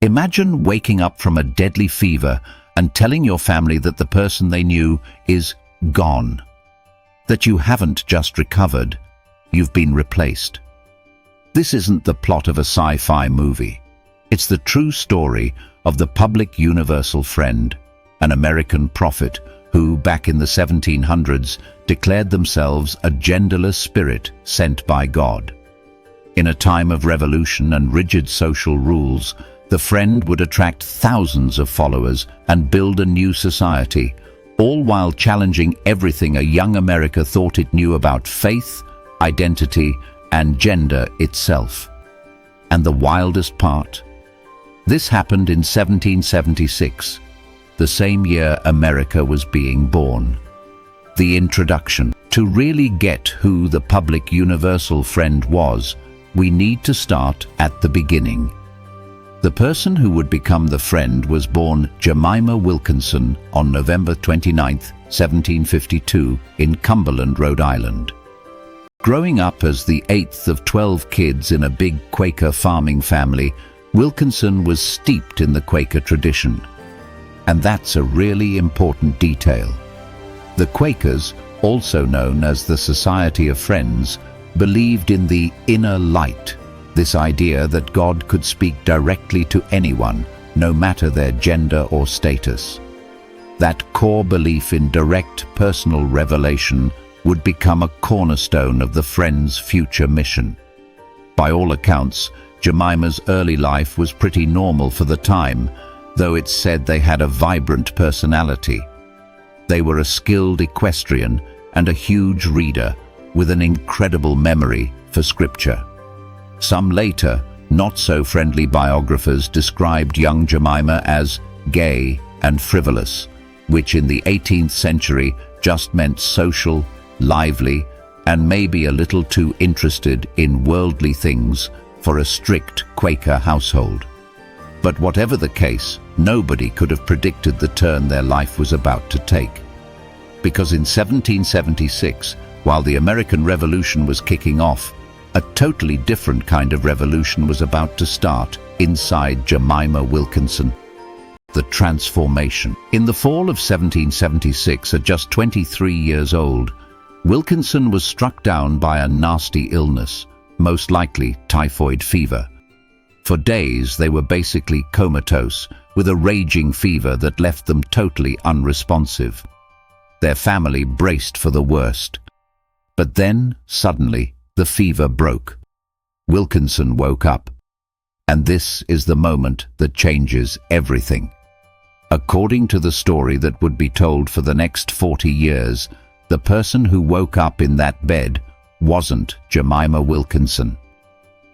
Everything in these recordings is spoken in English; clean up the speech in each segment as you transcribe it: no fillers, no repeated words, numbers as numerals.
Imagine waking up from a deadly fever and telling your family that the person they knew is gone. That you haven't just recovered, you've been replaced. This isn't the plot of a sci-fi movie. It's the true story of the public universal friend, an American prophet who, back in the 1700s, declared themselves a genderless spirit sent by God. In a time of revolution and rigid social rules, the friend would attract thousands of followers and build a new society, all while challenging everything a young America thought it knew about faith, identity, and gender itself. And the wildest part? This happened in 1776, the same year America was being born. The introduction. To really get who the public universal friend was, we need to start at the beginning. The person who would become the friend was born Jemima Wilkinson on November 29, 1752, in Cumberland, Rhode Island. Growing up as the 8th of 12 kids in a big Quaker farming family, Wilkinson was steeped in the Quaker tradition. And that's a really important detail. The Quakers, also known as the Society of Friends, believed in the inner light, this idea that God could speak directly to anyone, no matter their gender or status. That core belief in direct personal revelation would become a cornerstone of the Friends' future mission. By all accounts, Jemima's early life was pretty normal for the time, though it's said they had a vibrant personality. They were a skilled equestrian and a huge reader, with an incredible memory for scripture. Some later, not-so-friendly biographers described young Jemima as gay and frivolous, which in the 18th century just meant social, lively, and maybe a little too interested in worldly things for a strict Quaker household. But whatever the case, nobody could have predicted the turn their life was about to take. Because in 1776, while the American Revolution was kicking off, a totally different kind of revolution was about to start inside Jemima Wilkinson. The transformation. In the fall of 1776, at just 23 years old, Wilkinson was struck down by a nasty illness, most likely typhoid fever. For days, they were basically comatose, with a raging fever that left them totally unresponsive. Their family braced for the worst. But then, suddenly, the fever broke. Wilkinson woke up. And this is the moment that changes everything. According to the story that would be told for the next 40 years, the person who woke up in that bed wasn't Jemima Wilkinson.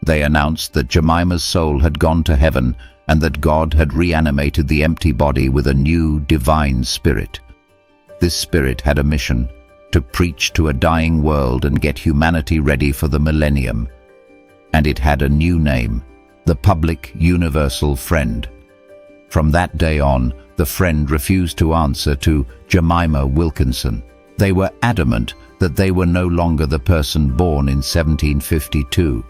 They announced that Jemima's soul had gone to heaven and that God had reanimated the empty body with a new divine spirit. This spirit had a mission: to preach to a dying world and get humanity ready for the millennium. And it had a new name: the public universal friend. From that day on, the friend refused to answer to Jemima Wilkinson. They were adamant that they were no longer the person born in 1752.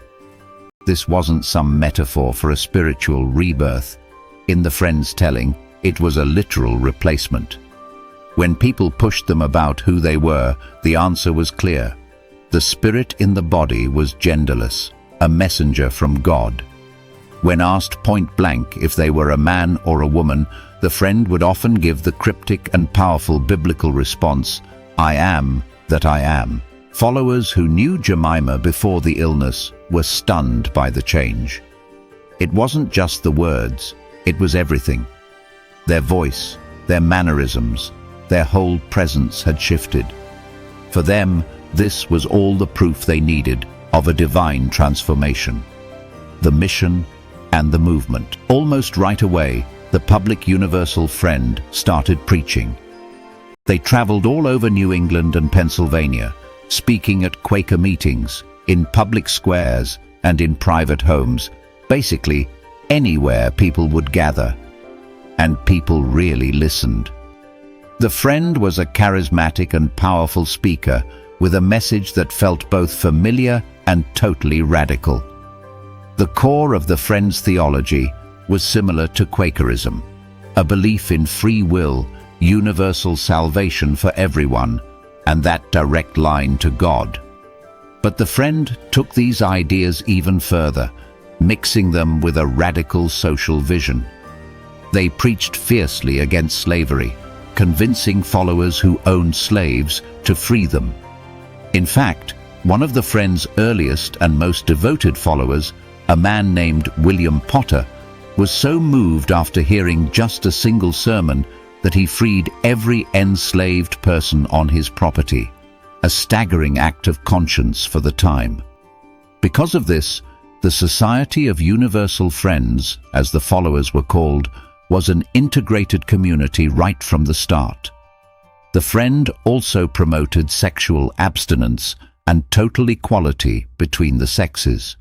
This wasn't some metaphor for a spiritual rebirth. In the friend's telling, it was a literal replacement. When people pushed them about who they were, the answer was clear. The spirit in the body was genderless, a messenger from God. When asked point-blank if they were a man or a woman, the friend would often give the cryptic and powerful biblical response, "I am that I am." Followers who knew Jemima before the illness were stunned by the change. It wasn't just the words, it was everything. Their voice, their mannerisms, their whole presence had shifted. For them, this was all the proof they needed of a divine transformation. The mission and the movement. Almost right away, the public universal friend started preaching. They traveled all over New England and Pennsylvania, speaking at Quaker meetings, in public squares, and in private homes, basically anywhere people would gather. And people really listened. The friend was a charismatic and powerful speaker with a message that felt both familiar and totally radical. The core of the friend's theology was similar to Quakerism, a belief in free will, universal salvation for everyone, and that direct line to God. But the Friend took these ideas even further, mixing them with a radical social vision. They preached fiercely against slavery, convincing followers who owned slaves to free them. In fact, one of the Friend's earliest and most devoted followers, a man named William Potter, was so moved after hearing just a single sermon that he freed every enslaved person on his property, a staggering act of conscience for the time. Because of this, the Society of Universal Friends, as the followers were called, was an integrated community right from the start. The Friend also promoted sexual abstinence and total equality between the sexes.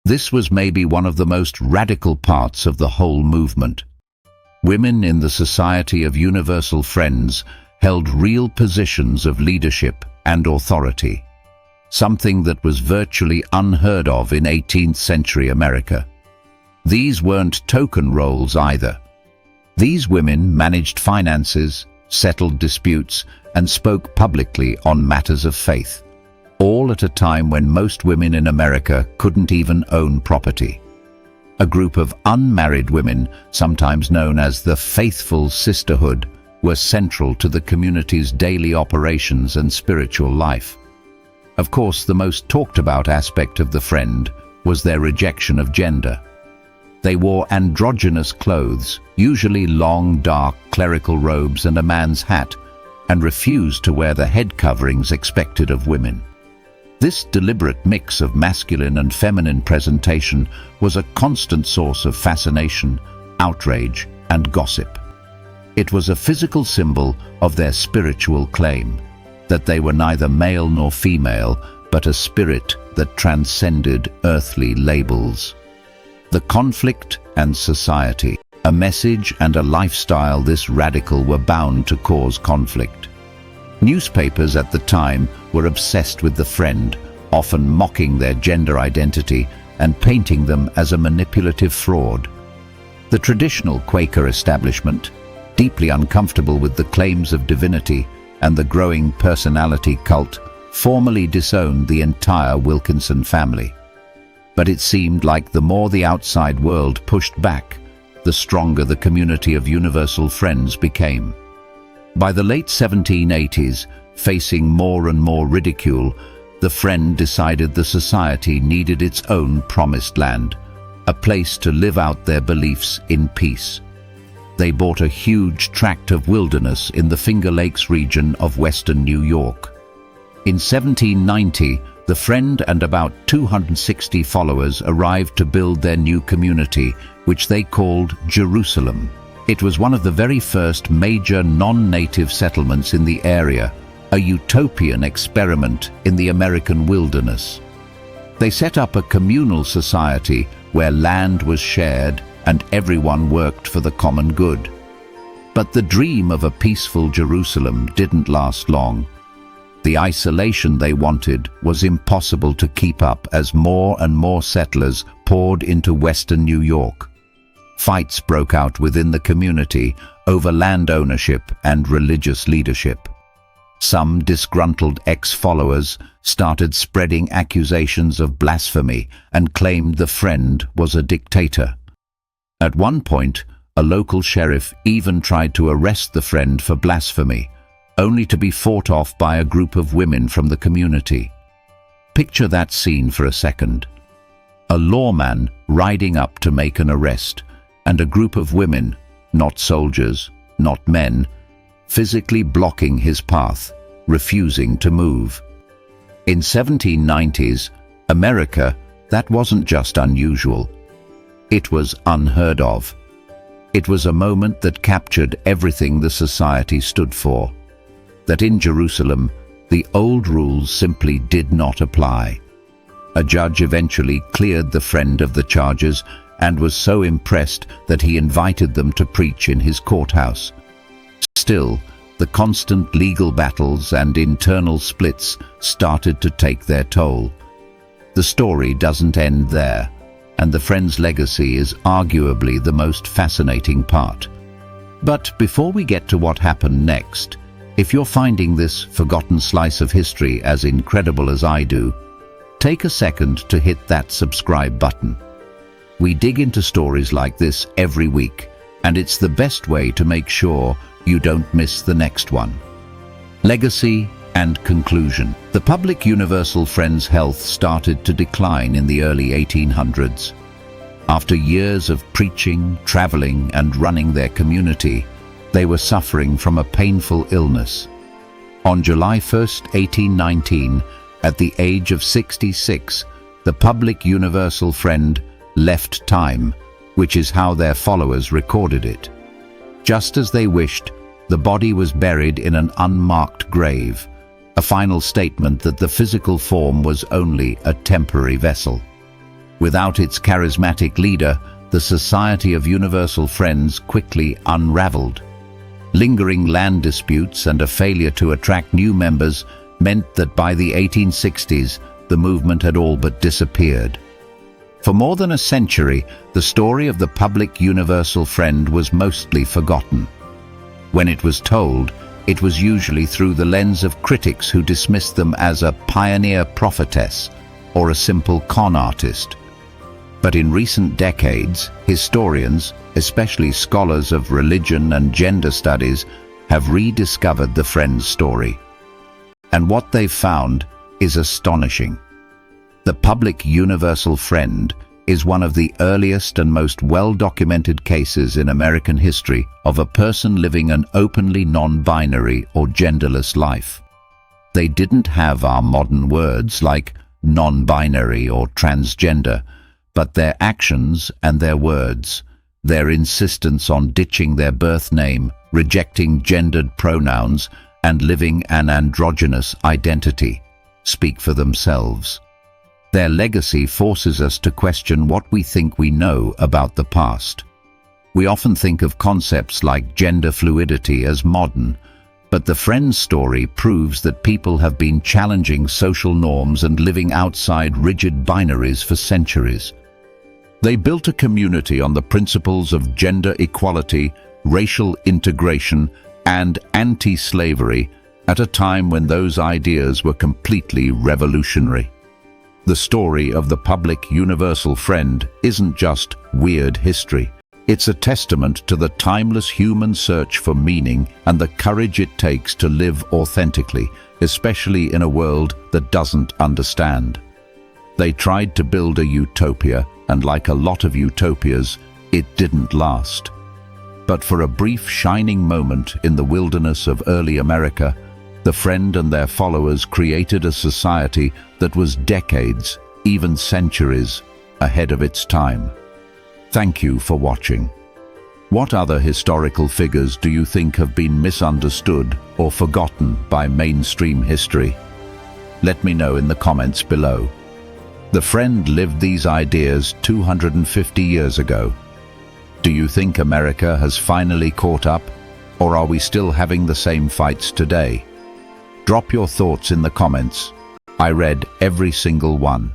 This was maybe one of the most radical parts of the whole movement. Women in the Society of Universal Friends held real positions of leadership and authority, something that was virtually unheard of in 18th century America. These weren't token roles either. These women managed finances, settled disputes, and spoke publicly on matters of faith, all at a time when most women in America couldn't even own property. A group of unmarried women, sometimes known as the Faithful Sisterhood, were central to the community's daily operations and spiritual life. Of course, the most talked about aspect of the Friend was their rejection of gender. They wore androgynous clothes, usually long, dark clerical robes and a man's hat, and refused to wear the head coverings expected of women. This deliberate mix of masculine and feminine presentation was a constant source of fascination, outrage, and gossip. It was a physical symbol of their spiritual claim, that they were neither male nor female, but a spirit that transcended earthly labels. The conflict and society, a message and a lifestyle this radical were bound to cause conflict. Newspapers at the time were obsessed with the Friend, often mocking their gender identity and painting them as a manipulative fraud. The traditional Quaker establishment, deeply uncomfortable with the claims of divinity and the growing personality cult, formally disowned the entire Wilkinson family. But it seemed like the more the outside world pushed back, the stronger the community of Universal Friends became. By the late 1780s, facing more and more ridicule, the Friend decided the society needed its own promised land, a place to live out their beliefs in peace. They bought a huge tract of wilderness in the Finger Lakes region of western New York. In 1790, the Friend and about 260 followers arrived to build their new community, which they called Jerusalem. It was one of the very first major non-native settlements in the area, a utopian experiment in the American wilderness. They set up a communal society where land was shared and everyone worked for the common good. But the dream of a peaceful Jerusalem didn't last long. The isolation they wanted was impossible to keep up as more and more settlers poured into western New York. Fights broke out within the community over land ownership and religious leadership. Some disgruntled ex-followers started spreading accusations of blasphemy and claimed the Friend was a dictator. At one point, a local sheriff even tried to arrest the Friend for blasphemy, only to be fought off by a group of women from the community. Picture that scene for a second. A lawman riding up to make an arrest, and a group of women, not soldiers, not men, physically blocking his path, refusing to move. In 1790s America, that wasn't just unusual. It was unheard of. It was a moment that captured everything the society stood for. That in Jerusalem, the old rules simply did not apply. A judge eventually cleared the Friend of the charges and was so impressed that he invited them to preach in his courthouse. Still, the constant legal battles and internal splits started to take their toll. The story doesn't end there. and the Friends' legacy is arguably the most fascinating part. But before we get to what happened next, if you're finding this forgotten slice of history as incredible as I do, take a second to hit that subscribe button. We dig into stories like this every week, and it's the best way to make sure you don't miss the next one. Legacy and conclusion. The public universal Friends' health started to decline in the early 1800s. After years of preaching, traveling, and running their community, they were suffering from a painful illness. On July 1st, 1819, at the age of 66, the public universal Friend left time, which is how their followers recorded it. Just as they wished, the body was buried in an unmarked grave, a final statement that the physical form was only a temporary vessel. Without its charismatic leader, the Society of Universal Friends quickly unraveled. Lingering land disputes and a failure to attract new members meant that by the 1860s, the movement had all but disappeared. For more than a century, the story of the public universal Friend was mostly forgotten. When it was told, it was usually through the lens of critics who dismissed them as a pioneer prophetess or a simple con artist. But in recent decades, historians, especially scholars of religion and gender studies, have rediscovered the Friends' story. And what they've found is astonishing. The public universal Friend is one of the earliest and most well-documented cases in American history of a person living an openly non-binary or genderless life. They didn't have our modern words like non-binary or transgender, but their actions and their words, their insistence on ditching their birth name, rejecting gendered pronouns, and living an androgynous identity, speak for themselves. Their legacy forces us to question what we think we know about the past. We often think of concepts like gender fluidity as modern, but the Friends' story proves that people have been challenging social norms and living outside rigid binaries for centuries. They built a community on the principles of gender equality, racial integration, and anti-slavery at a time when those ideas were completely revolutionary. The story of the public universal Friend isn't just weird history. It's a testament to the timeless human search for meaning and the courage it takes to live authentically, especially in a world that doesn't understand. They tried to build a utopia, and like a lot of utopias, it didn't last. But for a brief shining moment in the wilderness of early America, the Friend and their followers created a society that was decades, even centuries, ahead of its time. Thank you for watching. What other historical figures do you think have been misunderstood or forgotten by mainstream history? Let me know in the comments below. The Friend lived these ideas 250 years ago. Do you think America has finally caught up, or are we still having the same fights today? Drop your thoughts in the comments. I read every single one.